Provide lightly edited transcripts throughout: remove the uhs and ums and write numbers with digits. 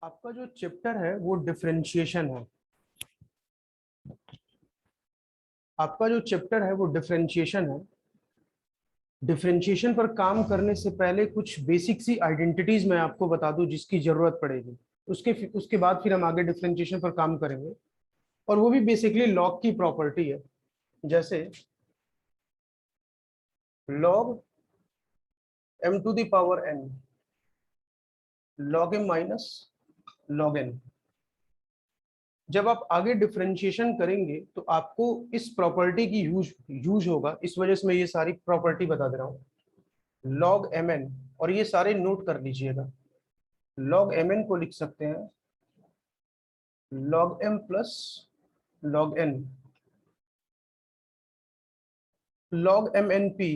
आपका जो चैप्टर है वो डिफरेंशिएशन है। आपका जो चैप्टर है वो डिफरेंशिएशन है। डिफरेंशिएशन पर काम करने से पहले कुछ बेसिक सी आइडेंटिटीज मैं आपको बता दूं जिसकी जरूरत पड़ेगी। उसके उसके बाद फिर हम आगे डिफरेंशिएशन पर काम करेंगे और वो भी बेसिकली लॉग की प्रॉपर्टी है। जैसे log m to the power n, log m minus log n। जब आप आगे डिफरेंशिएशन करेंगे तो आपको इस प्रॉपर्टी की यूज होगा। इस वजह से मैं ये सारी प्रॉपर्टी बता दे रहा हूँ। log mn, और ये सारे नोट कर लीजिएगा। log mn को लिख सकते हैं log m plus log n, log mnp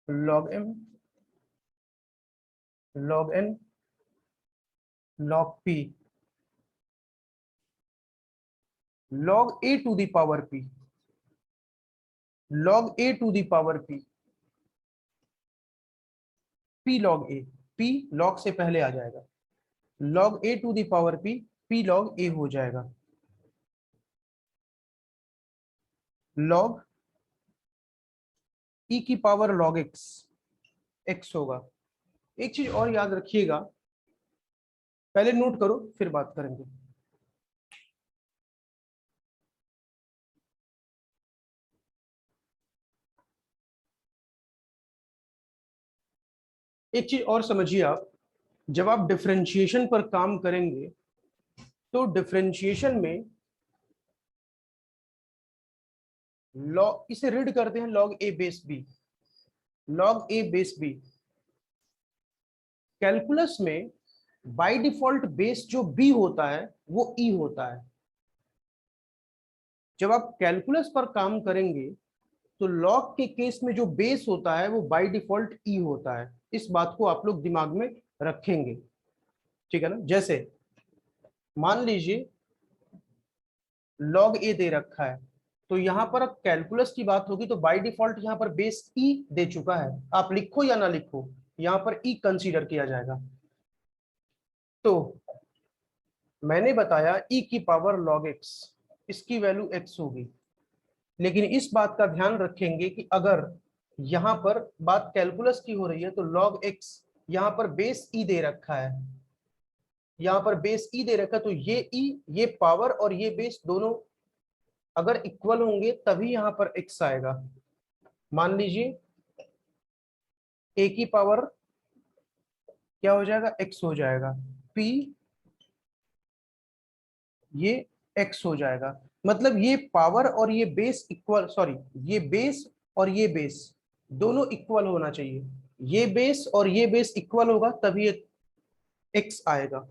log m log n log p log a to the power p log a to the power p p log a, p log से पहले आ जाएगा। log a to the power p, p log a हो जाएगा। log e की power log x, x होगा। एक चीज और याद रखिएगा, पहले नोट करो फिर बात करेंगे। एक चीज और समझिए आप, जब आप डिफरेंशिएशन पर काम करेंगे तो डिफरेंशिएशन में लॉग, इसे रीड करते हैं log a base b, log a base b। Calculus में बाय डिफॉल्ट बेस जो b होता है वो e होता है। जब आप कैलकुलस पर काम करेंगे तो लॉग के केस में जो बेस होता है वो बाय डिफॉल्ट ई होता है। इस बात को आप लोग दिमाग में रखेंगे, ठीक है ना। जैसे मान लीजिए लॉग ए दे रखा है, तो यहां पर कैलकुलस की बात होगी तो बाय डिफॉल्ट यहां पर बेस ई दे चुका है। आप लिखो या ना लिखो, यहां पर ई कंसीडर किया जाएगा। तो मैंने बताया ई की पावर लॉग एक्स, इसकी वैल्यू एक्स होगी। लेकिन इस बात का ध्यान रखेंगे कि अगर यहाँ पर बात कैलकुलस की हो रही है तो log x यहाँ पर बेस ई दे रखा है, यहाँ पर बेस ई दे रखा है, तो ये ई, ये पावर और ये बेस दोनों अगर इक्वल होंगे तभी यहाँ पर x आएगा। मान लीजिए a की पावर क्या हो जाएगा, x हो जाएगा, p ये x हो जाएगा। मतलब ये पावर और ये बेस इक्वल, सॉरी ये बेस और ये बेस दोनों इक्वल होना चाहिए। ये बेस और ये बेस इक्वल होगा तभी ये x आएगा।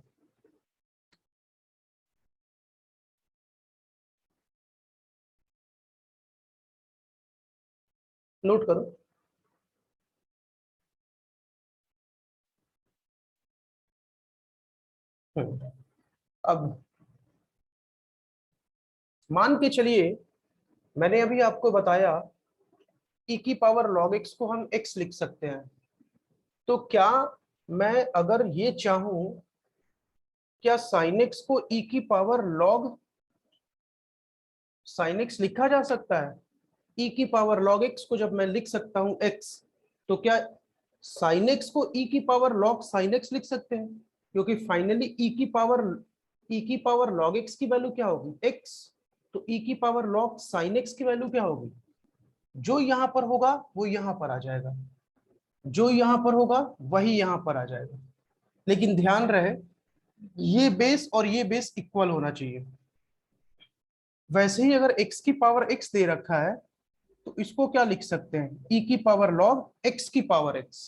नोट करो। अब मान के चलिए मैंने अभी आपको बताया e की पावर log x को हम x लिख सकते हैं। तो क्या मैं अगर ये चाहूं, क्या sin x को e की पावर log sin x लिखा जा सकता है? e की पावर log x को जब मैं लिख सकता हूं x, तो क्या sin x को e की पावर log sin x लिख सकते हैं? क्योंकि फाइनली e की पावर log x की वैल्यू क्या होगी, x। तो e की पावर log sin x की वैल्यू क्या होगी? जो यहां पर होगा वो यहां पर आ जाएगा, जो यहां पर होगा वही यहां पर आ जाएगा। लेकिन ध्यान रहे ये बेस और ये बेस इक्वल होना चाहिए। वैसे ही अगर x की पावर x दे रखा है तो इसको क्या लिख सकते हैं, e की पावर log x की पावर x।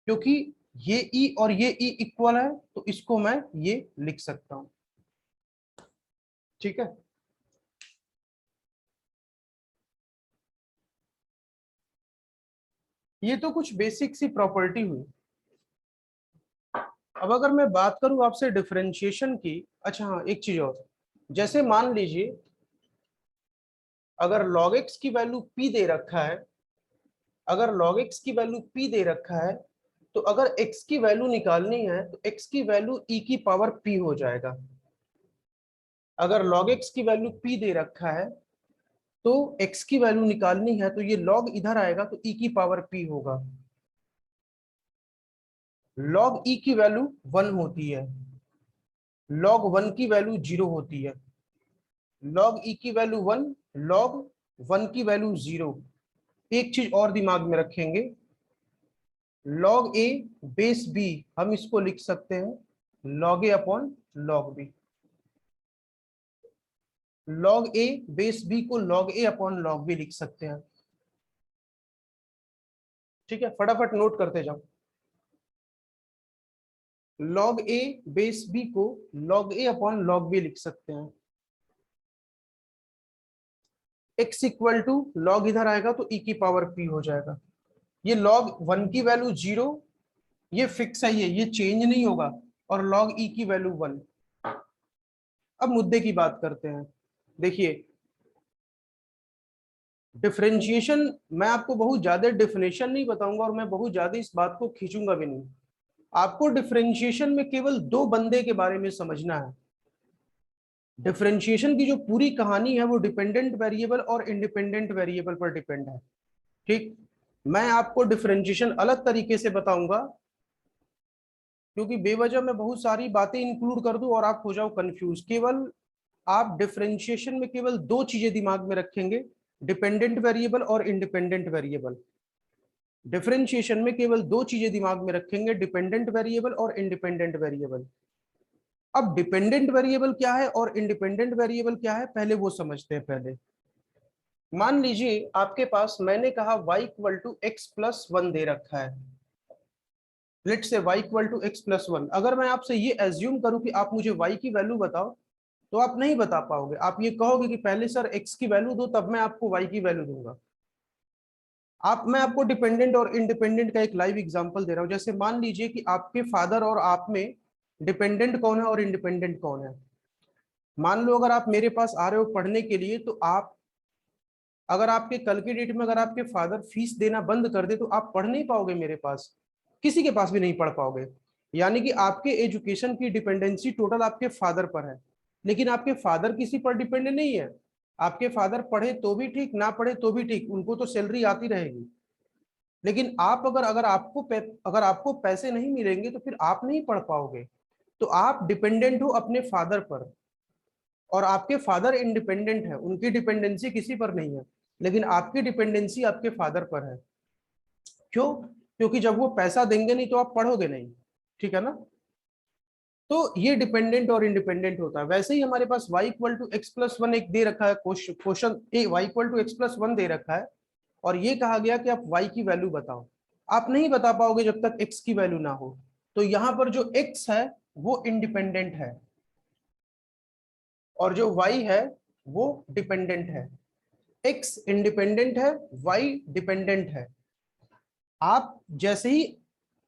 क्योंकि ये e और ये e इक्वल है तो इसको मैं ये लिख सकता हूं, ठीक है। ये तो कुछ बेसिक सी प्रॉपर्टी हुई। अब अगर मैं बात करूं आपसे डिफरेंशिएशन की, अच्छा हाँ एक चीज और, जैसे मान लीजिए अगर log x की वैल्यू p दे रखा है, अगर log x की वैल्यू p दे रखा है तो अगर x की वैल्यू निकालनी है तो x की वैल्यू e की पावर p हो जाएगा। अगर log x की वैल्यू p दे रखा है तो x की वैल्यू निकालनी है तो ये log इधर आएगा तो e की पावर p होगा। log e की वैल्यू 1 होती है, log 1 की वैल्यू 0 होती है। log e की वैल्यू 1, log 1 की वैल्यू 0। एक चीज और दिमाग में रखेंगे, log a बेस b हम इसको लिख सकते हैं log a upon log b। log a base b को log a upon log b लिख सकते हैं। ठीक है, फटाफट नोट करते जाओ। log a बेस b को log a upon log b लिख सकते हैं। x इक्वल टू लॉग इधर आएगा तो e की पावर p हो जाएगा। ये log 1 की वैल्यू 0, ये फिक्स है, ये चेंज नहीं होगा, और log e की वैल्यू 1। अब मुद्दे की बात करते हैं। देखिए डिफरेंशिएशन, मैं आपको बहुत ज्यादा डिफिनेशन नहीं बताऊंगा और मैं बहुत ज्यादा इस बात को खींचूंगा भी नहीं। आपको डिफरेंशिएशन में केवल दो बंदे के बारे में समझना है। डिफरेंशिएशन की जो पूरी कहानी है वो डिपेंडेंट वेरिएबल और इंडिपेंडेंट वेरिएबल पर डिपेंड है। ठीक, मैं आपको डिफरेंशिएशन अलग तरीके से बताऊंगा, क्योंकि बेवजह मैं बहुत सारी बातें इंक्लूड कर दूं और आप हो जाओ कंफ्यूज। केवल आप डिफरेंशिएशन में केवल दो चीजें दिमाग में रखेंगे, डिपेंडेंट वेरिएबल और इंडिपेंडेंट वेरिएबल। डिफरेंशिएशन में केवल दो चीजें दिमाग में रखेंगे, डिपेंडेंट वेरिएबल और इंडिपेंडेंट वेरिएबल। अब डिपेंडेंट वेरिएबल क्या है और इंडिपेंडेंट वेरिएबल क्या है, पहले वो समझते हैं। पहले मान लीजिए आपके पास मैंने कहा y equal to x plus 1 दे रखा है। Let say y equal to x plus 1। अगर मैं आपसे ये एज्यूम करूं कि आप मुझे y की वैल्यू बताओ, तो आप नहीं बता पाओगे। आप ये कहोगे कि पहले सर x की वैल्यू दो तब मैं आपको y की वैल्यू दूंगा। मैं आपको डिपेंडेंट और इंडिपेंडेंट का एक लाइव एग्जांपल दे रहा हूं। जैसे मान लीजिए कि आपके फादर और आप में डिपेंडेंट कौन है और इंडिपेंडेंट कौन है। मान लो अगर आप मेरे पास आ रहे हो पढ़ने के लिए, तो आप अगर आपके कल की डेट में अगर आपके फादर फीस देना बंद कर दे तो आप पढ़ नहीं पाओगे, मेरे पास किसी के पास भी नहीं पढ़ पाओगे। यानी कि आपके एजुकेशन की डिपेंडेंसी टोटल आपके फादर पर है, लेकिन आपके फादर किसी पर डिपेंडेंट नहीं है। आपके फादर पढ़े तो भी ठीक, ना पढ़े तो भी ठीक, उनको तो सैलरी आती रहेगी। लेकिन आप अगर आपको पैसे नहीं मिलेंगे तो फिर आप नहीं पढ़ पाओगे। तो आप डिपेंडेंट हो अपने फादर पर, और आपके फादर इंडिपेंडेंट है, उनकी डिपेंडेंसी किसी पर नहीं है, लेकिन आपकी डिपेंडेंसी आपके फादर पर है। क्यों? क्योंकि जब वो पैसा देंगे नहीं तो आप पढ़ोगे नहीं। ठीक है ना? तो ये डिपेंडेंट और इंडिपेंडेंट होता है। वैसे ही हमारे पास y equal to x plus 1 एक दे रखा है, question A y equal to x plus 1 दे रखा है, और ये कहा गया कि आप y की वैल्यू बताओ। आप नहीं बता पाओगे जब तक x की वैल्यू ना हो। तो यहाँ पर जो x है वो इंडिपेंडेंट है, और जो y है वो डिपेंडेंट है। x इंडिपेंडेंट है, y डिपेंडेंट है। आप जैसे ही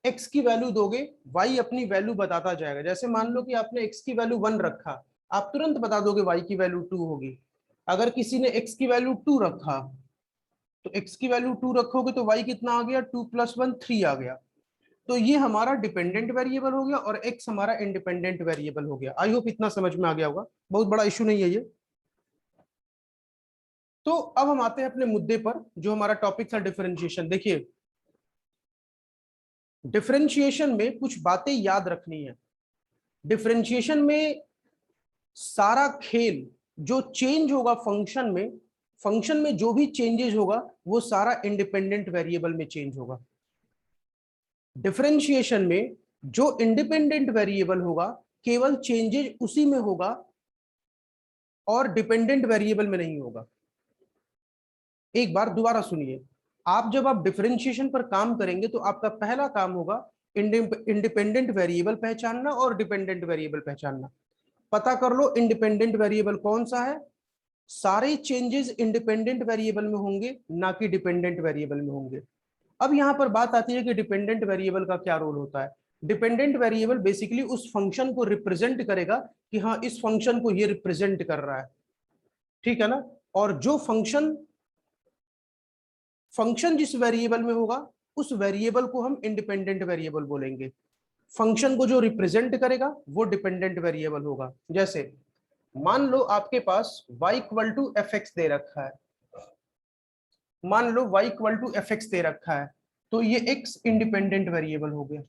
x की वैल्यू दोगे, y अपनी वैल्यू बताता जाएगा। जैसे मान लो कि आपने x की वैल्यू 1 रखा, आप तुरंत बता दोगे y की वैल्यू 2 होगी। अगर किसी ने x की वैल्यू 2 रखा, तो x की वैल्यू 2 रखोगे तो y कितना आ गया, 2 प्लस 1 3 आ गया। तो ये हमारा डिपेंडेंट वेरिएबल हो गया और x हमारा इंडिपेंडेंट वेरिएबल हो गया। आई होप इतना समझ में आ गया होगा, बहुत बड़ा इशू नहीं है ये। तो अब हम आते हैं अपने मुद्दे पर, जो हमारा टॉपिक था डिफरेंशिएशन। देखिए डिफरेंशिएशन में कुछ बातें याद रखनी है। डिफरेंशिएशन में सारा खेल जो चेंज होगा फंक्शन में जो भी चेंजेस होगा वो सारा इंडिपेंडेंट वेरिएबल में चेंज होगा। डिफरेंशिएशन में जो इंडिपेंडेंट वेरिएबल होगा केवल चेंजेस उसी में होगा और डिपेंडेंट वेरिएबल में नहीं होगा। एक बार दोबारा सुनिए, जब आप डिफरेंशिएशन पर काम करेंगे तो आपका पहला काम होगा इंडिपेंडेंट वेरिएबल पहचानना और डिपेंडेंट वेरिएबल पहचानना। पता कर लो इंडिपेंडेंट वेरिएबल कौन सा है। सारे चेंजेस इंडिपेंडेंट वेरिएबल में होंगे, ना कि डिपेंडेंट वेरिएबल में होंगे। अब यहां पर बात आती है कि डिपेंडेंट वेरिएबल का क्या रोल होता है। डिपेंडेंट वेरिएबल बेसिकली उस फंक्शन को रिप्रेजेंट करेगा कि हाँ इस फंक्शन को ये रिप्रेजेंट कर रहा है। ठीक है ना? और जो फंक्शन जिस वेरिएबल में होगा उस वेरिएबल को हम इंडिपेंडेंट वेरिएबल बोलेंगे। फंक्शन को जो रिप्रेजेंट करेगा वो डिपेंडेंट वेरिएबल होगा। जैसे मान लो आपके पास y equal to F X दे रखा है, मान लो y equal to F X दे रखा है, तो ये x इंडिपेंडेंट वेरिएबल हो गया,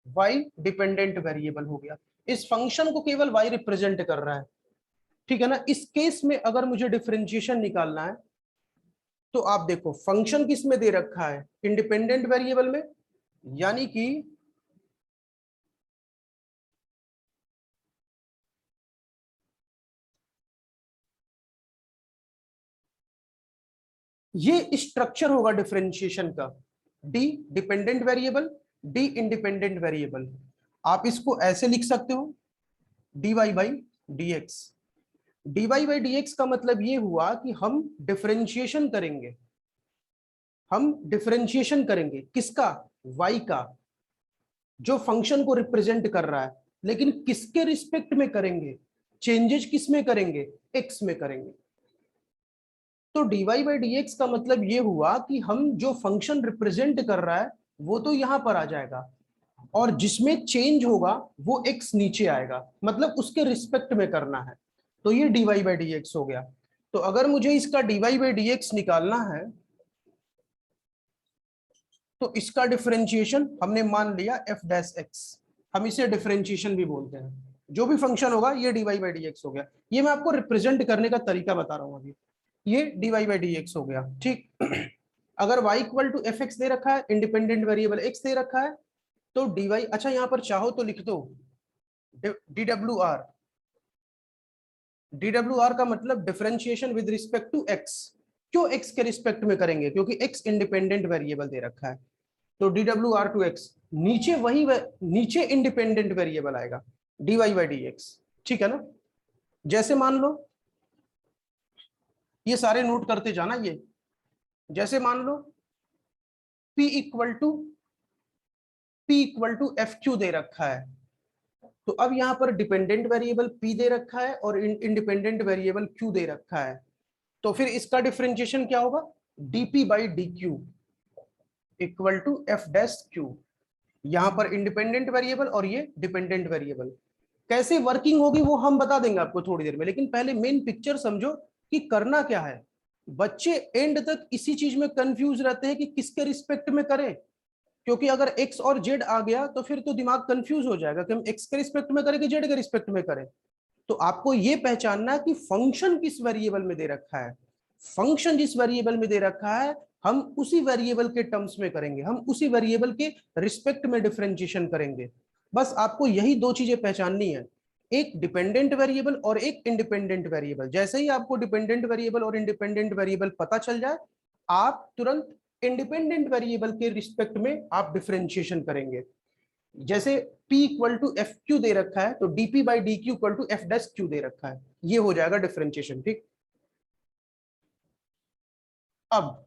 y डिपेंडेंट वेरिएबल हो गया। इस फंक्शन को केवल y रिप्रेजेंट कर रहा है, ठीक है ना। इस केस में अगर मुझे डिफरेंशिएशन निकालना है तो आप देखो फंक्शन किस में दे रखा है, इंडिपेंडेंट वेरिएबल में, यानी कि ये स्ट्रक्चर होगा डिफरेंशिएशन का, D dependent variable, D independent variable. आप इसको ऐसे लिख सकते हो dy by D x. dy by D x का मतलब ये हुआ कि हम डिफरेंशिएशन करेंगे, हम डिफरेंशिएशन करेंगे किसका, y का, जो फंक्शन को रिप्रेजेंट कर रहा है, लेकिन किसके रिस्पेक्ट में करेंगे, चेंजेस किस में करेंगे, x में करेंगे। तो dy बाई डी एक्स का मतलब ये हुआ कि हम जो फंक्शन रिप्रेजेंट कर रहा है वो तो यहां पर आ जाएगा, और जिसमें चेंज होगा वो x नीचे आएगा, मतलब उसके रिस्पेक्ट में करना है। तो ये dy बाई डी एक्स हो गया। तो अगर मुझे इसका dy बाई डी एक्स निकालना है तो इसका डिफरेंशिएशन हमने मान लिया f डैश x, हम इसे डिफरेंशिएशन भी बोलते हैं। जो भी फंक्शन होगा ये dy बाई डी एक्स हो गया। ये मैं आपको रिप्रेजेंट करने का तरीका बता रहा हूं अभी। ये dy बाई डी एक्स हो गया, ठीक। अगर y equal to F X दे रखा है, इंडिपेंडेंट वेरिएबल x दे रखा है, तो dy, अच्छा यहां पर चाहो तो लिख दो dwr। dwr का मतलब differentiation with respect to x। क्यों x के रिस्पेक्ट में करेंगे, क्योंकि x इंडिपेंडेंट वेरिएबल दे रखा है। तो dwr टू x, नीचे वही नीचे इंडिपेंडेंट वेरिएबल आएगा dy बाई डी एक्स, ठीक है ना। जैसे मान लो, ये सारे नोट करते जाना, ये जैसे मान लो p equal to F Q दे रखा है, तो अब यहां पर डिपेंडेंट वेरिएबल p दे रखा है और इंडिपेंडेंट वेरिएबल q दे रखा है, तो फिर इसका डिफरेंशिएशन क्या होगा, dp by D Q equal to F dash Q. यहां पर इंडिपेंडेंट वेरिएबल और ये डिपेंडेंट वेरिएबल। कैसे वर्किंग होगी वो हम बता देंगे आपको थोड़ी देर में, लेकिन पहले मेन पिक्चर समझो कि करना क्या है। बच्चे एंड तक इसी चीज में कंफ्यूज रहते हैं कि किसके रिस्पेक्ट में करें, क्योंकि अगर x और z आ गया तो फिर तो दिमाग कंफ्यूज हो जाएगा कि हम x के रिस्पेक्ट में करें कि z के रिस्पेक्ट में करें। तो आपको ये पहचानना है कि फंक्शन किस वेरिएबल में दे रखा है, फंक्शन जिस वेरिएबल में दे रखा है हम उसी वेरिएबल के टर्म्स में करेंगे, हम उसी वेरिएबल के रिस्पेक्ट में डिफरेंशिएशन करेंगे। बस आपको यही दो चीजें पहचाननी है, एक डिपेंडेंट वेरिएबल और एक इंडिपेंडेंट वेरिएबल। जैसे ही आपको डिपेंडेंट वेरिएबल और इंडिपेंडेंट वेरिएबल पता चल जाए, आप तुरंत इंडिपेंडेंट वेरिएबल के रिस्पेक्ट में आप डिफरेंशिएशन करेंगे। जैसे p equal to F Q दे रखा है, तो dp by D Q equal to F dash Q दे रखा है, ये हो जाएगा डिफरेंशिएशन, ठीक। अब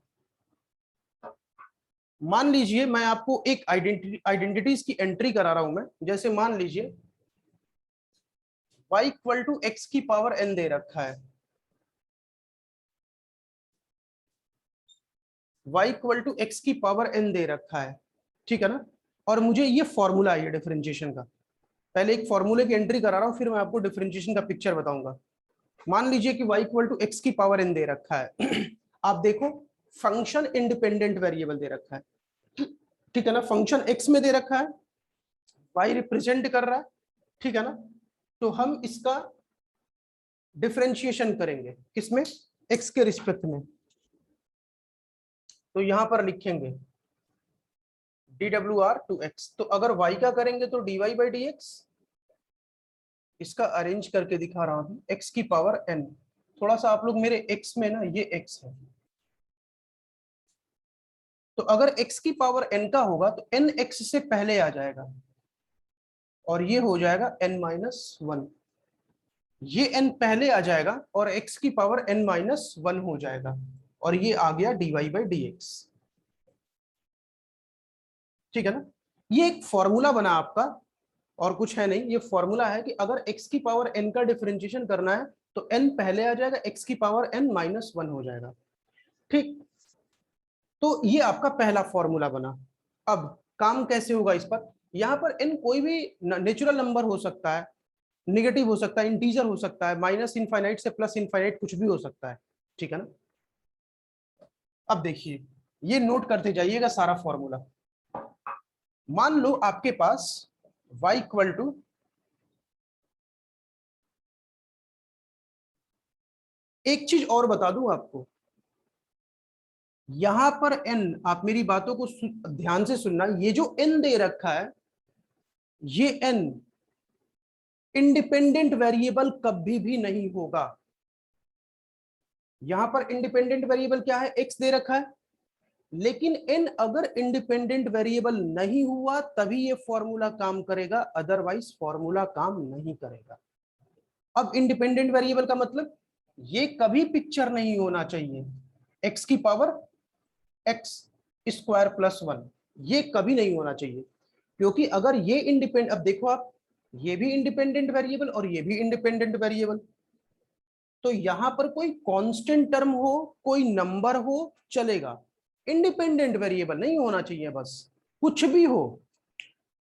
मान लीजिए मैं आपको एक आइडेंटिटीज की एंट्री करा रहा हूं मैं। जैसे मान लीजिए y इक्वल टू एक्स की पावर n दे रखा है, y इक्वल टू एक्स की पावर n दे रखा है, ठीक है ना। और मुझे ये फॉर्मूला है डिफरेंशिएशन का, पहले एक फॉर्मूले की एंट्री करा रहा हूं, फिर मैं आपको डिफरेंशिएशन का पिक्चर बताऊंगा। मान लीजिए कि y इक्वल टू एक्स की पावर n दे रखा है। आप देखो फंक्शन इंडिपेंडेंट वेरिएबल दे रखा है, ठीक है ना, फंक्शन x में दे रखा है, y रिप्रेजेंट कर रहा है, ठीक है ना। तो हम इसका डिफरेंशिएशन करेंगे किसमें, x के रिस्पेक्ट में। तो यहां पर लिखेंगे dwr टू x। तो अगर y का करेंगे तो dy बाई डी एक्स, इसका अरेंज करके दिखा रहा हूं, x की पावर n। थोड़ा सा आप लोग मेरे x में ना, ये x है, तो अगर x की पावर n का होगा तो n x से पहले आ जाएगा, और ये हो जाएगा n माइनस वन। ये n पहले आ जाएगा और x की पावर n माइनस वन हो जाएगा, और ये आ गया dy बाई डी एक्स, ठीक है ना। ये एक फॉर्मूला बना आपका, और कुछ है नहीं, ये फॉर्मूला है कि अगर x की पावर n का डिफरेंशिएशन करना है तो n पहले आ जाएगा, x की पावर n माइनस वन हो जाएगा, ठीक। तो ये आपका पहला फॉर्मूला बना। अब काम कैसे होगा इस पर, यहाँ पर n कोई भी नेचुरल नंबर हो सकता है, निगेटिव हो सकता है, इंटीजर हो सकता है, माइनस इनफाइनाइट से प्लस इनफाइनाइट कुछ भी हो सकता है, ठीक है ना। अब देखिए, ये नोट करते जाइएगा सारा फॉर्मूला। मान लो आपके पास y इक्वल टू, एक चीज और बता दूं आपको, यहां पर n, आप मेरी बातों को ध्यान से सुनना, ये जो n दे रखा है, ये n इंडिपेंडेंट वेरिएबल कभी भी नहीं होगा। यहां पर इंडिपेंडेंट वेरिएबल क्या है, x दे रखा है, लेकिन n अगर इंडिपेंडेंट वेरिएबल नहीं हुआ तभी ये फॉर्मूला काम करेगा, अदरवाइज फॉर्मूला काम नहीं करेगा। अब इंडिपेंडेंट वेरिएबल का मतलब, ये कभी पिक्चर नहीं होना चाहिए x की पावर x स्क्वायर प्लस 1, ये कभी नहीं होना चाहिए, क्योंकि अगर ये इंडिपेंडेंट, अब देखो आप, ये भी इंडिपेंडेंट वेरिएबल और ये भी इंडिपेंडेंट वेरिएबल, तो यहां पर कोई कांस्टेंट टर्म हो, कोई नंबर हो, चलेगा, इंडिपेंडेंट वेरिएबल नहीं होना चाहिए बस। कुछ भी हो,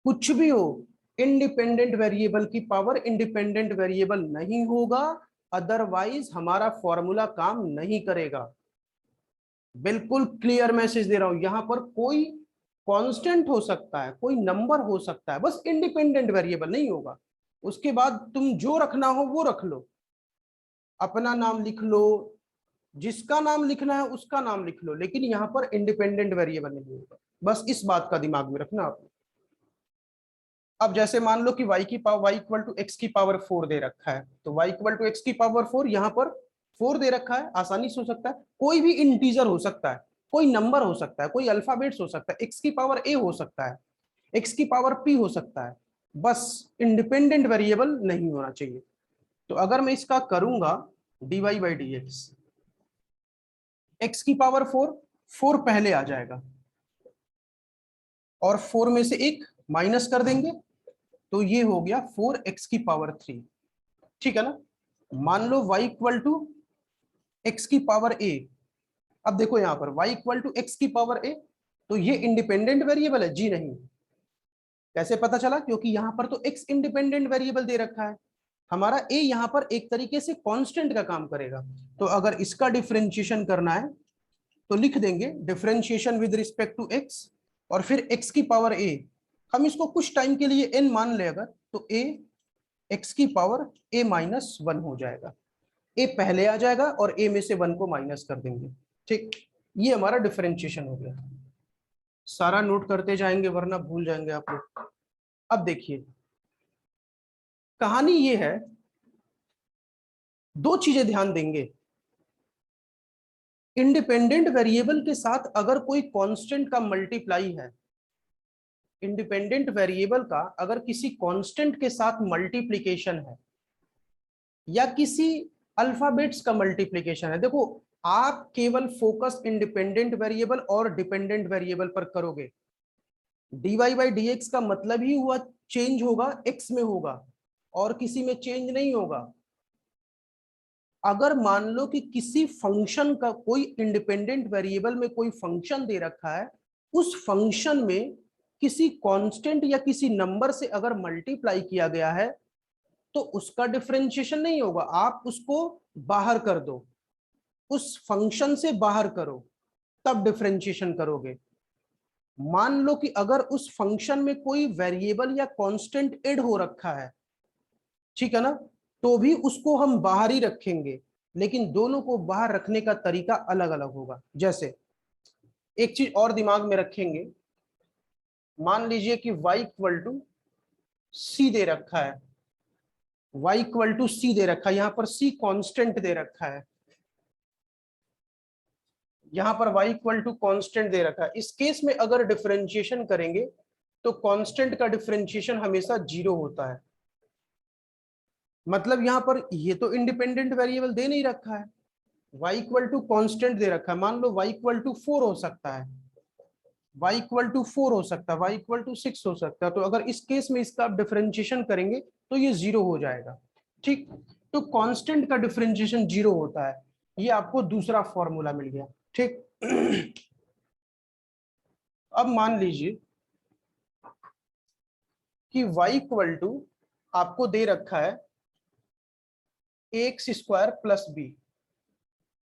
कुछ भी हो, इंडिपेंडेंट वेरिएबल की पावर इंडिपेंडेंट वेरिएबल नहीं होगा, अदरवाइज हमारा फॉर्मूला काम नहीं करेगा। बिल्कुल क्लियर मैसेज दे रहा हूं, यहां पर कोई कांस्टेंट हो सकता है, कोई नंबर हो सकता है, बस इंडिपेंडेंट वेरिएबल नहीं होगा। उसके बाद तुम जो रखना हो वो रख लो, अपना नाम लिख लो, जिसका नाम लिखना है उसका नाम लिख लो, लेकिन यहां पर इंडिपेंडेंट वेरिएबल नहीं होगा, बस इस बात का दिमाग में रखना आपने। अब जैसे मान लो कि y की power, y equal to x की पावर 4 दे रखा है, तो y इक्वल टू एक्स की पावर 4, यहाँ पर 4 दे रखा है, आसानी से हो सकता है, कोई भी इंटीजर हो सकता है, कोई नंबर हो सकता है, कोई अल्फाबेट्स हो सकता है, x की पावर a हो सकता है, x की पावर p हो सकता है, बस इंडिपेंडेंट वेरिएबल नहीं होना चाहिए। तो अगर मैं इसका करूंगा dy by D x, x की पावर 4, 4 पहले आ जाएगा और 4 में से एक माइनस कर देंगे, तो ये हो गया 4x की पावर 3, ठीक है ना। मान लो y इक्वल टू एक्स की पावर a, अब देखो यहां पर y इक्वल टू एक्स की पावर a, तो ये इंडिपेंडेंट वेरिएबल है जी? नहीं। कैसे पता चला? क्योंकि यहां पर तो x इंडिपेंडेंट वेरिएबल दे रखा है, हमारा a यहां पर एक तरीके से कांस्टेंट का काम करेगा। तो अगर इसका डिफरेंशिएशन करना है तो लिख देंगे differentiation with respect to x, और फिर x की पावर a, हम इसको कुछ टाइम के लिए n मान ले अगर, तो a x की पावर a माइनस 1 हो जाएगा, a पहले आ जाएगा और a में से 1 को माइनस कर देंगे, ठीक। ये हमारा डिफरेंशिएशन हो गया। सारा नोट करते जाएंगे वरना भूल जाएंगे आप लोग। अब देखिए, कहानी ये है, दो चीजें ध्यान देंगे, इंडिपेंडेंट वेरिएबल के साथ अगर कोई कांस्टेंट का मल्टीप्लाई है, इंडिपेंडेंट वेरिएबल का अगर किसी कांस्टेंट के साथ मल्टीप्लिकेशन है, या किसी अल्फाबेट्स का मल्टीप्लिकेशन है, देखो आप केवल फोकस इंडिपेंडेंट वेरिएबल और डिपेंडेंट वेरिएबल पर करोगे, dy बाई डी एक्स का मतलब ही हुआ चेंज होगा x में होगा और किसी में चेंज नहीं होगा। अगर मान लो कि किसी फंक्शन का, कोई इंडिपेंडेंट वेरिएबल में कोई फंक्शन दे रखा है, उस फंक्शन में किसी कांस्टेंट या किसी नंबर से अगर मल्टीप्लाई किया गया है, तो उसका डिफरेंशिएशन नहीं होगा, आप उसको बाहर कर दो, उस फंक्शन से बाहर करो, तब डिफरेंशिएशन करोगे। मान लो कि अगर उस फंक्शन में कोई वेरिएबल या कांस्टेंट ऐड हो रखा है, ठीक है ना, तो भी उसको हम बाहर ही रखेंगे, लेकिन दोनों को बाहर रखने का तरीका अलग अलग होगा। जैसे एक चीज और दिमाग में रखेंगे, मान लीजिए कि y इक्वल टू सी दे रखा है, y इक्वल टू सी दे रखा है, यहां पर c कांस्टेंट दे रखा है, यहां पर y इक्वल टू कांस्टेंट दे रखा है। इस केस में अगर डिफरेंशिएशन करेंगे तो कांस्टेंट का डिफरेंशिएशन हमेशा 0 होता है, मतलब यहां पर ये तो इंडिपेंडेंट वेरिएबल दे नहीं रखा है, y इक्वल टू कांस्टेंट दे रखा है, मान लो y इक्वल टू 4 हो सकता है, y इक्वल टू 4 हो सकता है, y इक्वल टू 6 हो सकता है, तो अगर इस केस में इसका आप डिफरेंशिएशन करेंगे तो ये 0 हो जाएगा, ठीक। तो कांस्टेंट का डिफरेंशिएशन 0 होता है, ये आपको दूसरा फॉर्मूला मिल गया, ठीक। अब मान लीजिए कि y इक्वल टू आपको दे रखा है एक्स स्क्वायर प्लस बी।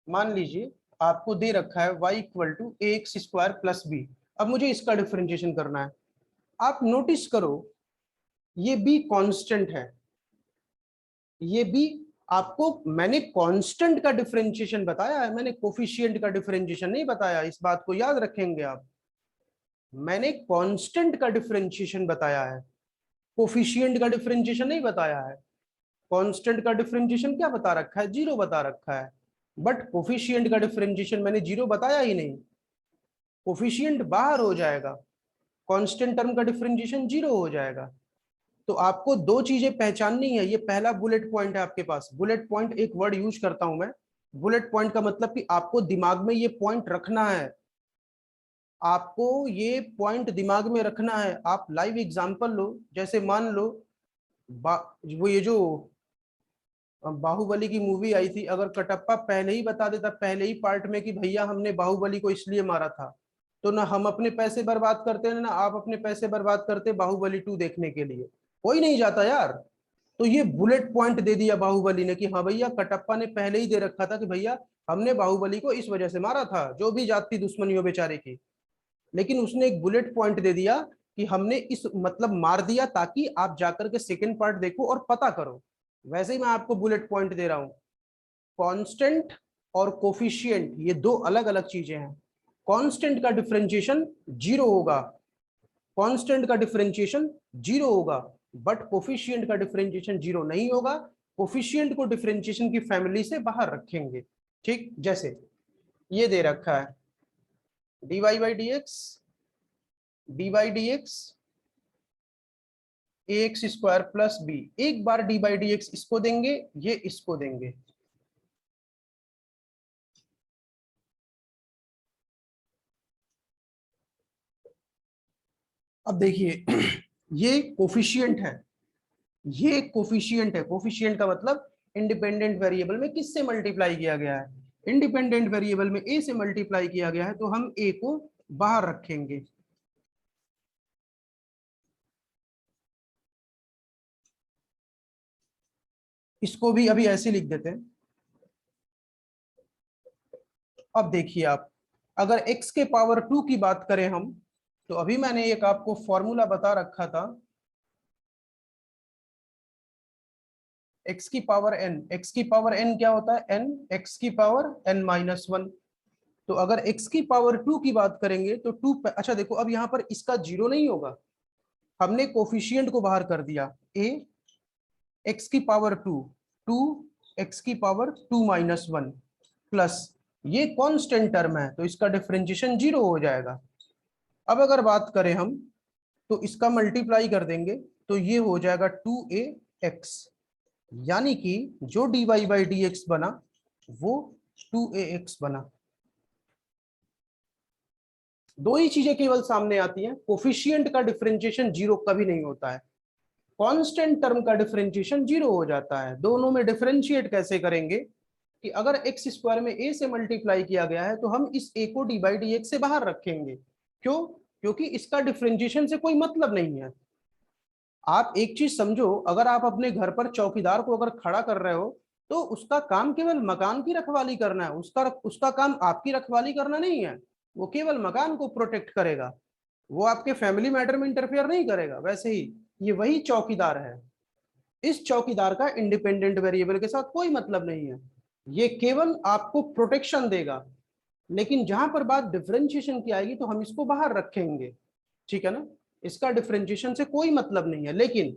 मान लीजिए आपको दे रखा है y equal to x square plus B. अब मुझे इसका डिफरेंशिएशन करना है। आप नोटिस करो ये b कांस्टेंट है, ये b आपको मैंने कांस्टेंट का डिफरेंशिएशन बताया है, मैंने कोफिशिएंट का डिफरेंशिएशन नहीं बताया। इस बात को याद रखेंगे आप, मैंने कांस्टेंट का डिफरेंशिएशन बताया है, कोफिशिएंट का डिफरेंशिएशन नहीं बताया है। कांस्टेंट का डिफरेंशिएशन क्या बता रखा है, जीरो बता रखा है, बट कोफिशिएंट का डिफरेंशिएशन मैंने जीरो बताया ही नहीं, कोफिशिएंट बाहर हो जाएगा, कांस्टेंट टर्म का डिफरेंशिएशन जीरो हो जाएगा। तो आपको दो चीजें पहचाननी है। ये पहला बुलेट पॉइंट है आपके पास। बुलेट पॉइंट एक वर्ड यूज करता हूं मैं, बुलेट पॉइंट का मतलब कि आपको दिमाग में ये पॉइंट रखना है, आपको ये पॉइंट दिमाग में रखना है। आप लाइव एग्जांपल लो, जैसे मान लो वो ये जो बाहुबली की मूवी आई थी, अगर कटप्पा पहले ही बता देता पहले ही पार्ट में कि भैया हमने बाहुबली को इसलिए मारा था, तो ना हम अपने पैसे बर्बाद करते ना आप अपने पैसे बर्बाद करते बाहुबली 2 देखने के लिए, कोई नहीं जाता यार। तो ये बुलेट पॉइंट दे दिया बाहुबली ने कि हाँ भैया कटप्पा ने पहले ही दे रखा था कि भैया हमने बाहुबली को इस वजह से मारा था, जो भी जाति दुश्मनी हो बेचारे की, लेकिन उसने एक बुलेट पॉइंट दे दिया कि हमने इस मतलब मार दिया, ताकि आप जाकर के सेकंड पार्ट देखो और पता करो। वैसे ही मैं आपको बुलेट पॉइंट दे रहा हूं। कांस्टेंट और कोफिशिएंट ये दो अलग अलग चीजें हैं। कांस्टेंट का डिफरेंशिएशन जीरो होगा, कांस्टेंट का डिफरेंशिएशन जीरो होगा, बट कोफिशिएंट का डिफरेंशिएशन जीरो नहीं होगा। कोफिशिएंट को डिफरेंशिएशन की फैमिली से बाहर रखेंगे। ठीक, जैसे ये दे रखा है dy by D x, D by D x x square plus B. एक बार डी बाई डी एक्स इसको देंगे, ये इसको देंगे। अब देखिए ये कोफिशिएंट है, ये कोफिशिएंट है। कोफिशिएंट का मतलब इंडिपेंडेंट वेरिएबल में किससे मल्टीप्लाई किया गया है, इंडिपेंडेंट वेरिएबल में ए से मल्टीप्लाई किया गया है, तो हम ए को बाहर रखेंगे। इसको भी अभी ऐसे लिख देते हैं। अब देखिए आप, अगर x के पावर 2 की बात करें हम, तो अभी मैंने एक आपको फॉर्मूला बता रखा था, x की पावर n, x की पावर n क्या होता है, n, x की पावर n माइनस 1। तो अगर x की पावर 2 की बात करेंगे तो 2, अच्छा देखो अब यहाँ पर इसका जीरो नहीं होगा, हमने कोफिशिएंट को बाहर कर दिया, a x की पावर 2, 2 x की पावर 2 माइनस 1 प्लस ये कांस्टेंट टर्म है, तो इसका डिफरेंशिएशन जीरो हो जाएगा। अब अगर बात करें हम, तो इसका मल्टीप्लाई कर देंगे, तो ये हो जाएगा 2ax, यानी कि जो dy बाई डी एक्स बना वो 2ax बना। दो ही चीजें केवल सामने आती हैं, कोफिशिएंट का डिफरेंशिएशन जीरो कभी नहीं होता है, कांस्टेंट टर्म का डिफरेंशिएशन जीरो हो जाता है। दोनों में डिफरेंशिएट कैसे करेंगे कि अगर एक्स स्क्वायर में a से मल्टीप्लाई किया गया है, तो हम इस a को डी बाई डी एक्स से बाहर रखेंगे। क्यों? क्योंकि इसका डिफरेंशिएशन से कोई मतलब नहीं है। आप एक चीज समझो, अगर आप अपने घर पर चौकीदार को अगर खड़ा कर रहे हो, तो उसका काम केवल मकान की रखवाली करना है, उसका काम आपकी रखवाली करना नहीं है। वो केवल मकान को प्रोटेक्ट करेगा, वो आपके फैमिली मैटर में इंटरफेयर नहीं करेगा। वैसे ही ये वही चौकीदार है, इस चौकीदार का इंडिपेंडेंट वेरिएबल के साथ कोई मतलब नहीं है, ये केवल आपको प्रोटेक्शन देगा। लेकिन जहां पर बात डिफरेंशिएशन की आएगी तो हम इसको बाहर रखेंगे, ठीक है ना, इसका डिफरेंशिएशन से कोई मतलब नहीं है। लेकिन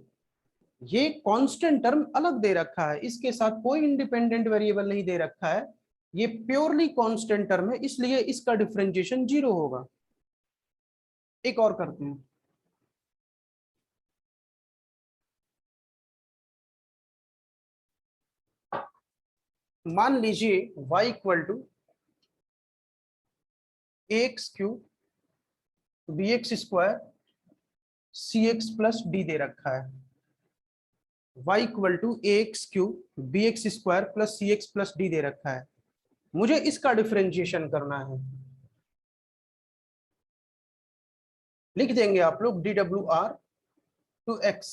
ये कांस्टेंट टर्म अलग दे रखा है, इसके साथ कोई इंडिपेंडेंट वेरिएबल नहीं दे रखा है, ये प्योरली कांस्टेंट टर्म है, इसलिए इसका डिफरेंशिएशन जीरो होगा। एक और करते हैं, मान लीजिए y equal to X cube B X square C X plus D दे रखा है, y equal to X cube B X square plus C X plus D दे रखा है। मुझे इसका डिफरेंशिएशन करना है। लिख देंगे आप लोग DWR to x,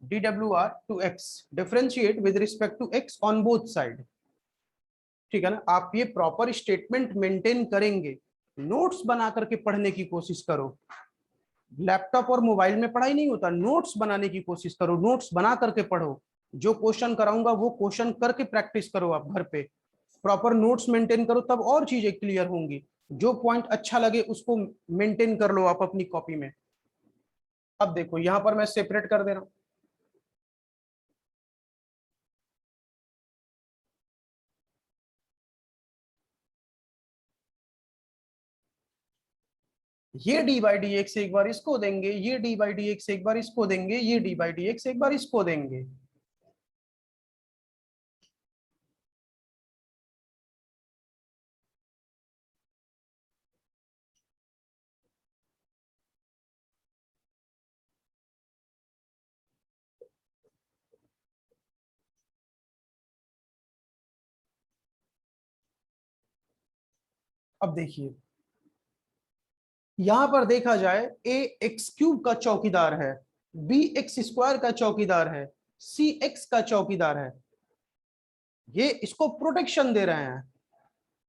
DWR to x, differentiate with respect to x on both side. ठीक है ना, आप ये प्रॉपर स्टेटमेंट मेंटेन करेंगे, नोट्स बना करके पढ़ने की कोशिश करो। लैपटॉप और मोबाइल में पढ़ाई नहीं होता, नोट्स बनाने की कोशिश करो, नोट्स बना करके पढ़ो। जो क्वेश्चन कराऊंगा वो क्वेश्चन करके प्रैक्टिस करो आप घर पे, प्रॉपर नोट्स मेंटेन करो, तब और चीजें क्लियर होंगी। जो पॉइंट अच्छा लगे उसको मेंटेन कर लो आप अपनी कॉपी में। अब देखो यहां पर मैं सेपरेट कर दे रहा हूं, ये डी बाई डी एक्स एक बार इसको देंगे, ये डी बाई डी एक्स एक बार इसको देंगे, ये डी बाई डी एक्स एक बार इसको देंगे। अब देखिए यहां पर देखा जाए, ए एक्स क्यूब का चौकीदार है, बी एक्स स्क्वायर का चौकीदार है, सी एक्स का चौकीदार है, ये इसको प्रोटेक्शन दे रहे हैं।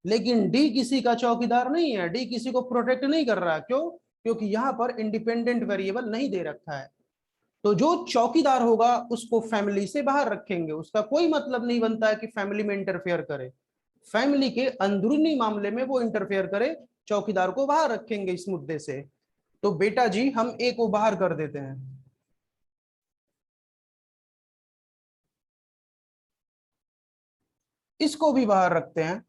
लेकिन डी किसी का चौकीदार नहीं है, डी किसी को प्रोटेक्ट नहीं कर रहा। क्यों? क्योंकि यहां पर इंडिपेंडेंट वेरिएबल नहीं दे रखा है। तो जो चौकीदार होगा उसको फैमिली से बाहर रखेंगे, उसका कोई मतलब नहीं बनता है कि फैमिली में इंटरफेयर करे। फैमिली के अंदरूनी मामले में वो इंटरफेयर करे, चौकीदार को बाहर रखेंगे इस मुद्दे से। तो बेटा जी हम ए को बाहर कर देते हैं, इसको भी बाहर रखते हैं,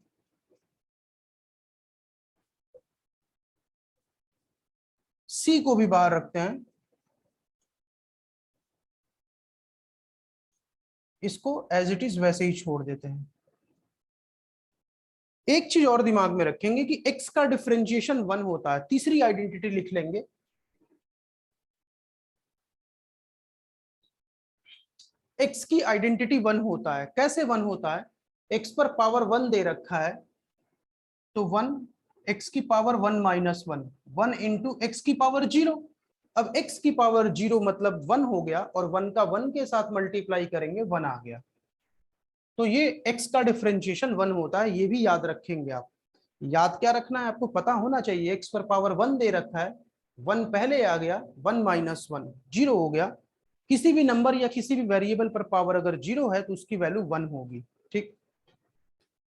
सी को भी बाहर रखते हैं, इसको एज इट इज वैसे ही छोड़ देते हैं। एक चीज और दिमाग में रखेंगे कि x का डिफरेंशिएशन 1 होता है, तीसरी आइडेंटिटी लिख लेंगे। x की आइडेंटिटी 1 होता है, कैसे 1 होता है? x पर पावर 1 दे रखा है, तो 1 x की पावर 1 माइनस 1, 1 इंटू एक्स की पावर 0। अब x की पावर 0 मतलब 1 हो गया, और 1 का 1 के साथ मल्टीप्लाई करेंगे 1 आ गया। तो ये x का डिफरेंशिएशन 1 होता है, ये भी याद रखेंगे आप। याद क्या रखना है आपको, पता होना चाहिए। x पर पावर 1 दे रखा है, 1 पहले आ गया, 1 माइनस 1 जीरो हो गया। किसी भी नंबर या किसी भी वेरिएबल पर पावर अगर जीरो है तो उसकी वैल्यू 1 होगी। ठीक,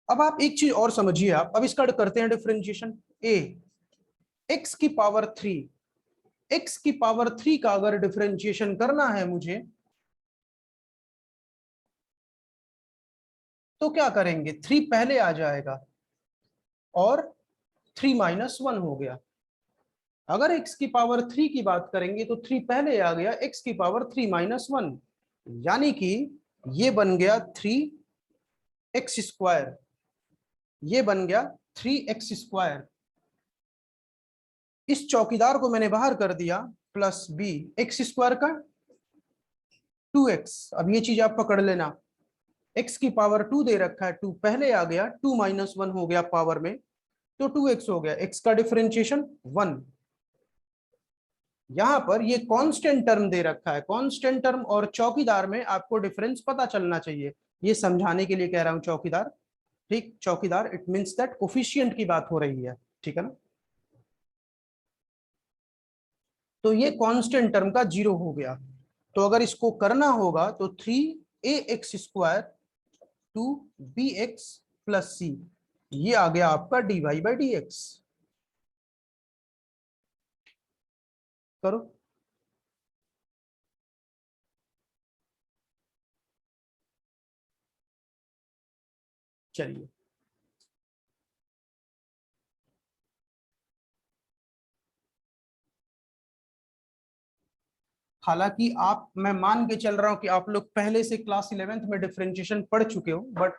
अब आप एक चीज और समझिए, आप अब इसका करते हैं डिफरेंशिएशन। ए एक्स की पावर 3, एक्स की पावर 3 का अगर डिफरेंशिएशन करना है मुझे, तो क्या करेंगे, 3 पहले आ जाएगा और 3 माइनस 1 हो गया। अगर x की पावर 3 की बात करेंगे तो 3 पहले आ गया, x की पावर 3 माइनस 1, यानी कि ये बन गया 3x स्क्वायर, ये बन गया 3x स्क्वायर। इस चौकीदार को मैंने बाहर कर दिया, प्लस बी एक्स स्क्वायर का 2x। अब ये चीज आप पकड़ लेना, x की पावर 2 दे रखा है, 2 पहले आ गया, 2 माइनस 1 हो गया पावर में, तो 2x हो गया, x का डिफरेंशिएशन 1। यहां पर ये कांस्टेंट टर्म दे रखा है, कांस्टेंट टर्म और चौकीदार में आपको डिफरेंस पता चलना चाहिए, ये समझाने के लिए कह रहा हूं चौकीदार। ठीक, चौकीदार इट मींस दैट कोफिशिएंट की बात हो रही है, ठीक है ना। तो ये कांस्टेंट टर्म का 0 हो गया। तो अगर इसको करना होगा तो 3ax स्क्वायर 2bx प्लस सी, ये आ गया आपका dy/dx। करो, चलिए। हालांकि आप, मैं मान के चल रहा हूं कि आप लोग पहले से क्लास 11th में डिफरेंशिएशन पढ़ चुके हो, बट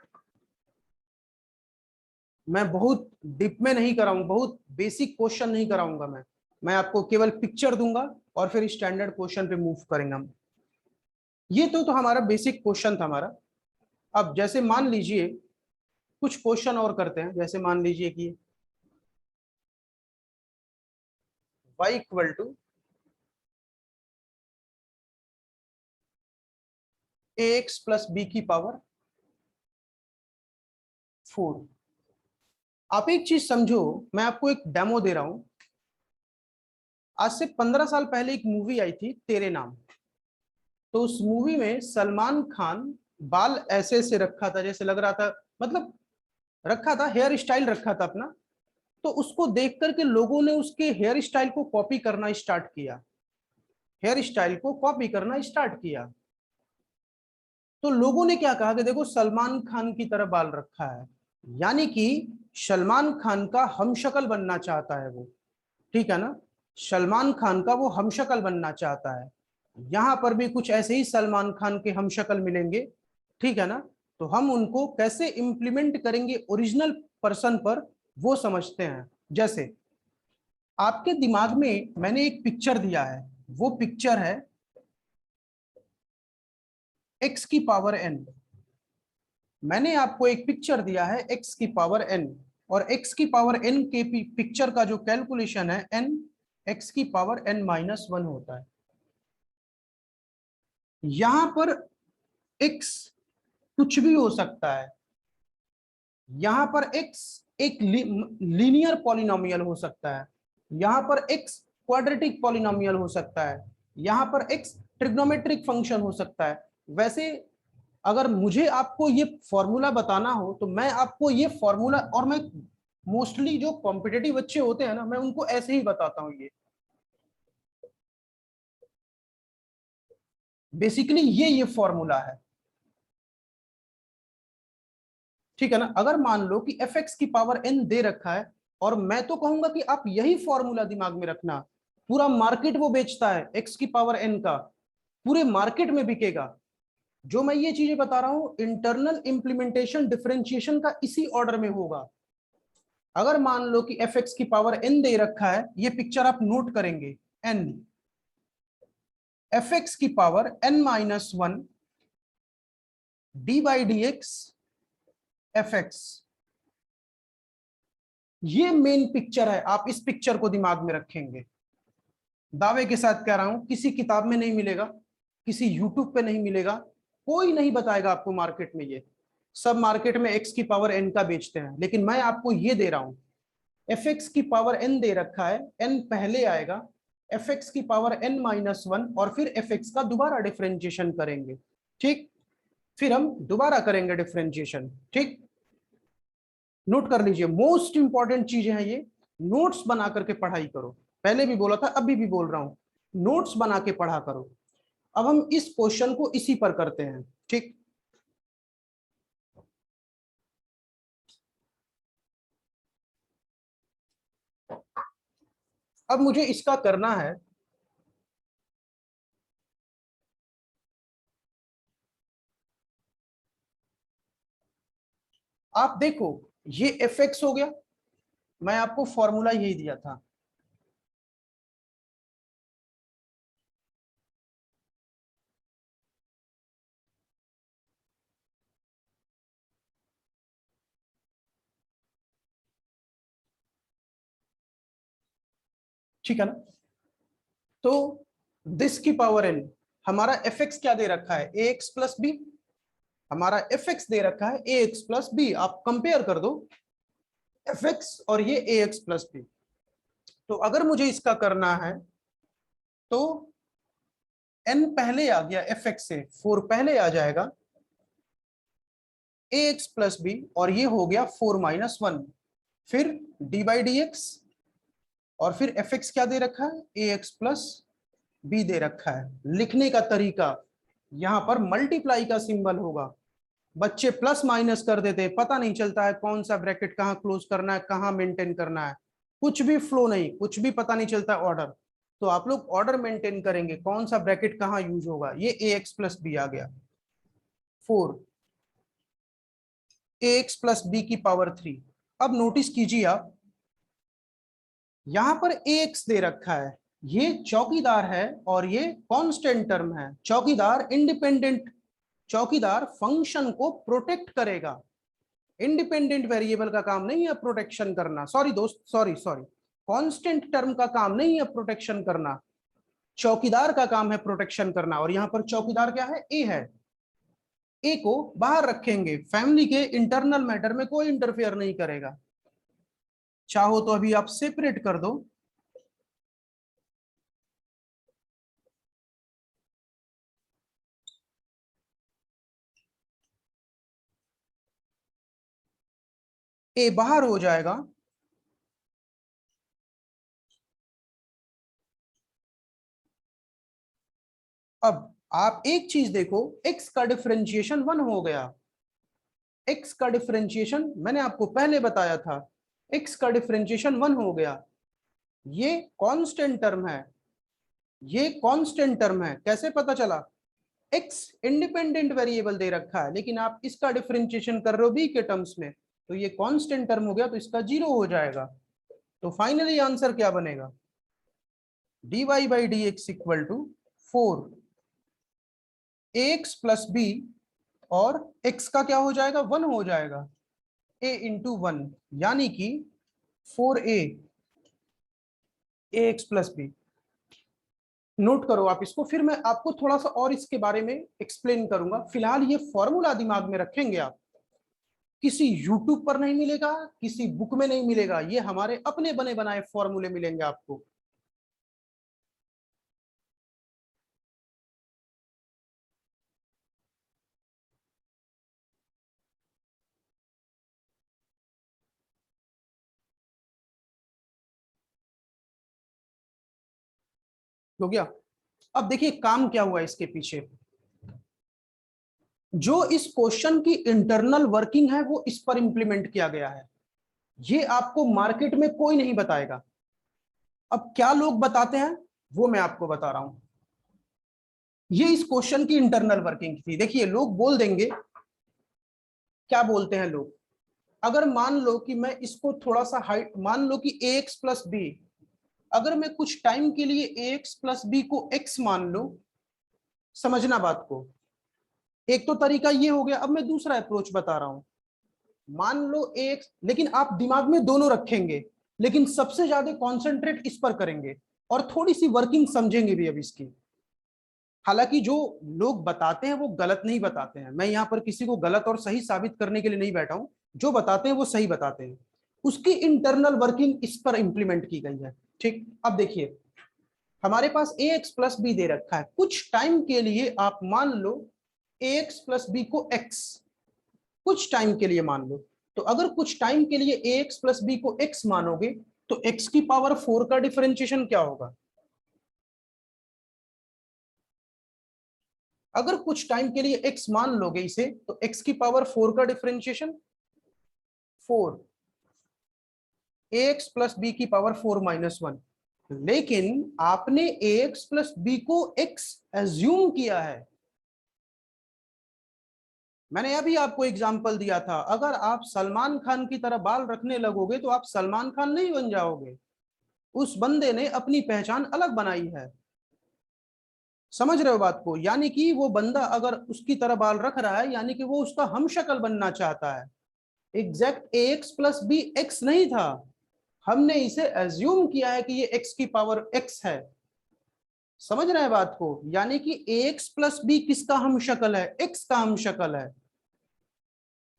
मैं बहुत डीप में नहीं कराऊंगा, बहुत बेसिक क्वेश्चन नहीं कराऊंगा। मैं आपको केवल पिक्चर दूंगा और फिर स्टैंडर्ड क्वेश्चन पे मूव करेंगे हम। ये तो हमारा बेसिक क्वेश्चन था हमारा। अब जैसे मान लीजिए कुछ क्वेश्चन और करते हैं, जैसे मान लीजिए कि y equal to ax plus b की पावर 4। आप एक चीज समझो, मैं आपको एक डेमो दे रहा हूं। आज से 15 साल पहले एक मूवी आई थी तेरे नाम। तो उस मूवी में सलमान खान बाल ऐसे से रखा था, जैसे लग रहा था, मतलब रखा था, हेयर स्टाइल रखा था अपना। तो उसको देख करके लोगों ने उसके हेयर स्टाइल को कॉपी करना स्टार्ट किया, हेयर स्टाइल को कॉपी करना स्टार्ट किया। तो लोगों ने क्या कहा कि देखो सलमान खान की तरह बाल रखा है, यानी कि सलमान खान का हमशक्ल बनना चाहता है वो, ठीक है ना। सलमान खान का वो हमशक्ल बनना चाहता है। यहां पर भी कुछ ऐसे ही सलमान खान के हमशक्ल मिलेंगे, ठीक है ना। तो हम उनको कैसे इंप्लीमेंट करेंगे ओरिजिनल पर्सन पर, वो समझते हैं। जैसे आपके दिमाग में मैंने एक पिक्चर दिया है, वो पिक्चर है x की पावर n। मैंने आपको एक पिक्चर दिया है x की पावर n, और x की पावर n के पिक्चर का जो कैलकुलेशन है n x की पावर n-1 होता है। यहां पर x कुछ भी हो सकता है, यहां पर x एक लीनियर पॉलिनोमियल हो सकता है, यहां पर x क्वाड्रेटिक पॉलिनोमियल हो सकता है, यहां पर x ट्रिग्नोमेट्रिक फंक्शन हो सकता है। वैसे अगर मुझे आपको ये फॉर्मूला बताना हो तो मैं आपको ये फॉर्मूला, और मैं मोस्टली जो कॉम्पिटिटिव बच्चे होते हैं ना, मैं उनको ऐसे ही बताता हूं। ये बेसिकली ये फॉर्मूला है, ठीक है ना। अगर मान लो कि एफ एक्स की पावर एन दे रखा है, और मैं तो कहूंगा कि आप यही फॉर्मूला दिमाग में रखना। पूरा मार्केट वो बेचता है एक्स की पावर एन का, पूरे मार्केट में बिकेगा। जो मैं ये चीजें बता रहा हूं, इंटरनल इंप्लीमेंटेशन डिफरेंशिएशन का इसी ऑर्डर में होगा। अगर मान लो कि एफ एक्स की पावर एन दे रखा है, ये पिक्चर आप नोट करेंगे, एन एफ एक्स की power n-1 D by D x F x, ये मेन पिक्चर है। आप इस पिक्चर को दिमाग में रखेंगे। दावे के साथ कह रहा हूं, किसी किताब में नहीं मिलेगा, किसी यूट्यूब पे नहीं मिलेगा, कोई नहीं बताएगा आपको मार्केट में। ये सब मार्केट में एक्स की पावर एन का बेचते हैं, लेकिन मैं आपको ये दे रहा हूं। एफ एक्स की पावर एन दे रखा है, एन पहले आएगा, एफ एक्स की पावर n-1, और फिर एफ एक्स का दोबारा डिफरेंशिएशन करेंगे, ठीक। फिर हम दोबारा करेंगे डिफरेंशिएशन, ठीक। नोट कर लीजिए, मोस्ट इंपॉर्टेंट चीजें हैं ये। नोट्स बना करके पढ़ाई करो। पहले भी बोला था, अभी भी बोल रहा हूं, नोट्स बना के पढ़ा करो। अब हम इस क्वेश्चन को इसी पर करते हैं, ठीक। अब मुझे इसका करना है, आप देखो, ये एफ एक्स हो गया। मैं आपको फॉर्मूला यही दिया था, ठीक है ना। तो दिस की पावर एन, हमारा एफ एक्स क्या दे रखा है, ए एक्स प्लस बी। हमारा एफ एक्स दे रखा है ए एक्स प्लस बी। आप कंपेयर कर दो एफ एक्स और ये ए एक्स प्लस बी। तो अगर मुझे इसका करना है, तो n पहले आ गया, एफ एक्स से 4 पहले आ जाएगा, ए एक्स प्लस बी, और ये हो गया 4-1, फिर डी बाई डी एक्स, और फिर एफ एक्स क्या दे रखा है, ए एक्स प्लस बी दे रखा है। लिखने का तरीका, यहां पर मल्टीप्लाई का सिंबल होगा। बच्चे प्लस माइनस कर देते हैं, पता नहीं चलता है कौन सा ब्रैकेट कहाँ क्लोज करना है, कहाँ मेंटेन करना है, कुछ भी फ्लो नहीं, कुछ भी पता नहीं चलता ऑर्डर। तो आप लोग ऑर्डर मेंटेन करेंगे, कौन सा ब्रैकेट कहाँ यूज होगा। ये ए एक्स प्लस बी आ गया, 4 ए एक्स प्लस बी की पावर 3। अब नोटिस कीजिए आप, यहां पर ए एक्स दे रखा है, ये चौकीदार है और ये कांस्टेंट टर्म है। चौकीदार इंडिपेंडेंट, चौकीदार फंक्शन को प्रोटेक्ट करेगा। इंडिपेंडेंट वेरिएबल का काम नहीं है प्रोटेक्शन करना। सॉरी दोस्त, सॉरी सॉरी, कांस्टेंट टर्म का काम नहीं है प्रोटेक्शन करना, चौकीदार का काम है प्रोटेक्शन करना। और यहां पर चौकीदार क्या है? ए है। ए को बाहर रखेंगे, फैमिली के इंटरनल मैटर में कोई इंटरफेयर नहीं करेगा। चाहो तो अभी आप सेपरेट कर दो, ए बाहर हो जाएगा। अब आप एक चीज देखो, एक्स का डिफरेंशिएशन 1 हो गया। एक्स का डिफरेंशिएशन मैंने आपको पहले बताया था, एक्स का डिफरेंशिएशन 1 हो गया। ये कांस्टेंट टर्म है, ये कांस्टेंट टर्म है। कैसे पता चला? एक्स इंडिपेंडेंट वेरिएबल दे रखा है, लेकिन आप इसका डिफरेंशिएशन कर रहे हो बी के टर्म्स में, तो ये कांस्टेंट टर्म हो गया, तो इसका 0 हो जाएगा। तो फाइनली आंसर क्या बनेगा? dy by D x equal to 4 ax plus B, और x का क्या हो जाएगा? 1 हो जाएगा, a इंटू 1, यानी कि 4a ax plus B. Note करो आप इसको, फिर मैं आपको थोड़ा सा और इसके बारे में एक्सप्लेन करूंगा। फिलहाल ये फॉर्मूला दिमाग में रखेंगे आप, किसी यूट्यूब पर नहीं मिलेगा, किसी बुक में नहीं मिलेगा, ये हमारे अपने बने बनाए फॉर्मूले मिलेंगे आपको। हो गया? अब देखिए काम क्या हुआ इसके पीछे। जो इस क्वेश्चन की इंटरनल वर्किंग है वो इस पर इंप्लीमेंट किया गया है, ये आपको मार्केट में कोई नहीं बताएगा। अब क्या लोग बताते हैं वो मैं आपको बता रहा हूं। ये इस क्वेश्चन की इंटरनल वर्किंग थी। देखिए लोग बोल देंगे, क्या बोलते हैं लोग, अगर मान लो कि मैं इसको थोड़ा सा हाइट, मान लो कि ax प्लस बी, अगर मैं कुछ टाइम के लिए ax प्लस बी को x मान लो, समझना बात को, एक तो तरीका ये हो गया। अब मैं दूसरा अप्रोच बता रहा हूं। मान लो ax, लेकिन आप दिमाग में दोनों रखेंगे, लेकिन सबसे ज्यादा कॉन्सेंट्रेट इस पर करेंगे और थोड़ी सी वर्किंग समझेंगे भी अब इसकी। हालांकि जो लोग बताते हैं वो गलत नहीं बताते हैं, मैं यहाँ पर किसी को गलत और सही साबित करने के लिए नहीं बैठा हूं, जो बताते हैं वो सही बताते हैं। उसकी इंटरनल वर्किंग इस पर इंप्लीमेंट की गई है। ठीक, अब देखिए हमारे पास ax प्लस बी दे रखा है, कुछ टाइम के लिए आप मान लो ax प्लस बी को x, कुछ टाइम के लिए मान लो। तो अगर कुछ टाइम के लिए ax प्लस बी को x मानोगे, तो x की पावर 4 का डिफरेंशिएशन क्या होगा? अगर कुछ टाइम के लिए x मान लोगे इसे, तो x की पावर 4 का डिफरेंशिएशन 4, ax प्लस बी की पावर 4 माइनस 1। लेकिन आपने ax प्लस बी को x एज्यूम किया है। मैंने अभी आपको एग्जांपल दिया था, अगर आप सलमान खान की तरह बाल रखने लगोगे तो आप सलमान खान नहीं बन जाओगे। उस बंदे ने अपनी पहचान अलग बनाई है। समझ रहे हो बात को? यानी कि वो बंदा अगर उसकी तरह बाल रख रहा है, यानी कि वो उसका हम शक्ल बनना चाहता है। Exact ax plus B x नहीं था, हमने इसे एज्यूम किया है कि ये x की पावर x है। समझ रहे हैं बात को? यानी कि ax प्लस बी किसका हम शक्ल है? x का हम शक्ल है।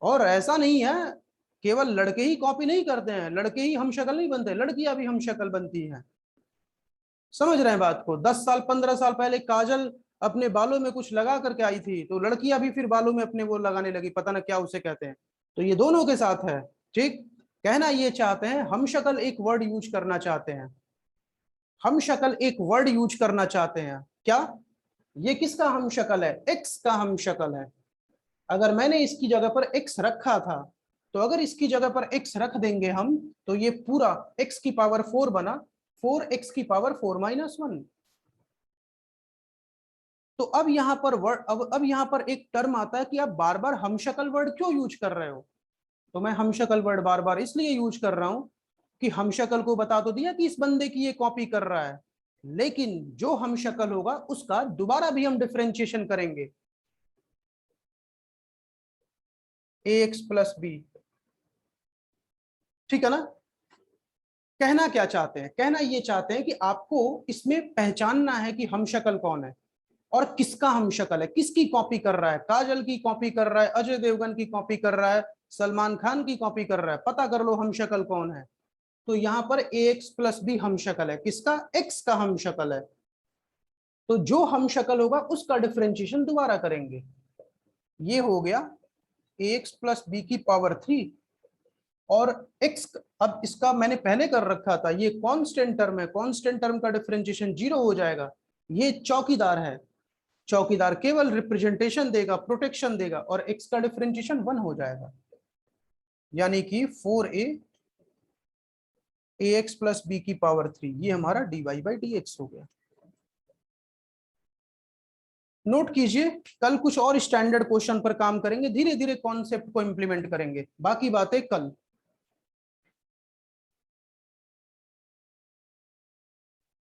और ऐसा नहीं है केवल लड़के ही कॉपी नहीं करते हैं, लड़के ही हम शक्ल नहीं बनते, लड़कियां भी हम शक्ल बनती हैं। समझ रहे हैं बात को? 10 साल 15 साल पहले काजल अपने बालों में कुछ लगा करके आई थी, तो लड़कियां भी फिर बालों में अपने वो लगाने लगी, पता ना क्या उसे कहते हैं। तो ये दोनों के साथ है। ठीक, कहना ये चाहते हैं, हम शक्ल एक वर्ड यूज करना चाहते हैं, हम शक्ल एक वर्ड यूज करना चाहते हैं। क्या ये किसका हम शक्ल है? एक्स का हम शक्ल है। अगर मैंने इसकी जगह पर एक्स रखा था, तो अगर इसकी जगह पर एक्स रख देंगे हम, तो ये पूरा एक्स की पावर 4 बना, 4x की पावर 4 माइनस 1। तो अब यहां पर वर्ड, अब यहां पर एक टर्म आता है कि आप बार बार हम शक्ल वर्ड क्यों यूज कर रहे हो? तो मैं हम शक्ल वर्ड बार बार इसलिए यूज कर रहा हूं कि हम शक्ल को बता तो दिया कि इस बंदे की ये कॉपी कर रहा है, लेकिन जो हम शक्ल होगा उसका दोबारा भी हम डिफरेंशिएशन करेंगे। ax प्लस बी, ठीक है ना? कहना क्या चाहते हैं, कहना ये चाहते हैं कि आपको इसमें पहचानना है कि हम शक्ल कौन है और किसका हम शक्ल है, किसकी कॉपी कर रहा है, काजल की कॉपी कर रहा है, अजय देवगन की कॉपी कर रहा है, सलमान खान की कॉपी कर रहा है, पता कर लो हम शक्ल कौन है। तो यहाँ पर ax प्लस बी हम शक्ल है, किसका, x का हम शक्ल है। तो जो हम शक्ल होगा उसका डिफरेंशिएशन दोबारा करेंगे। ये हो गया ax प्लस बी की पावर 3 और x, अब इसका मैंने पहले कर रखा था, ये कांस्टेंट टर्म है, कांस्टेंट टर्म का डिफरेंशिएशन 0 हो जाएगा। ये चौकीदार है, चौकीदार केवल रिप्रेजेंटेशन देगा, प्रोटेक्शन देगा, और x का डिफरेंशिएशन 1 हो जाएगा, यानी कि 4a ax प्लस बी की पावर 3, ये हमारा dy बाई dx हो गया। नोट कीजिए, कल कुछ और स्टैंडर्ड क्वेश्चन पर काम करेंगे, धीरे धीरे कॉन्सेप्ट को इंप्लीमेंट करेंगे, बाकी बातें कल।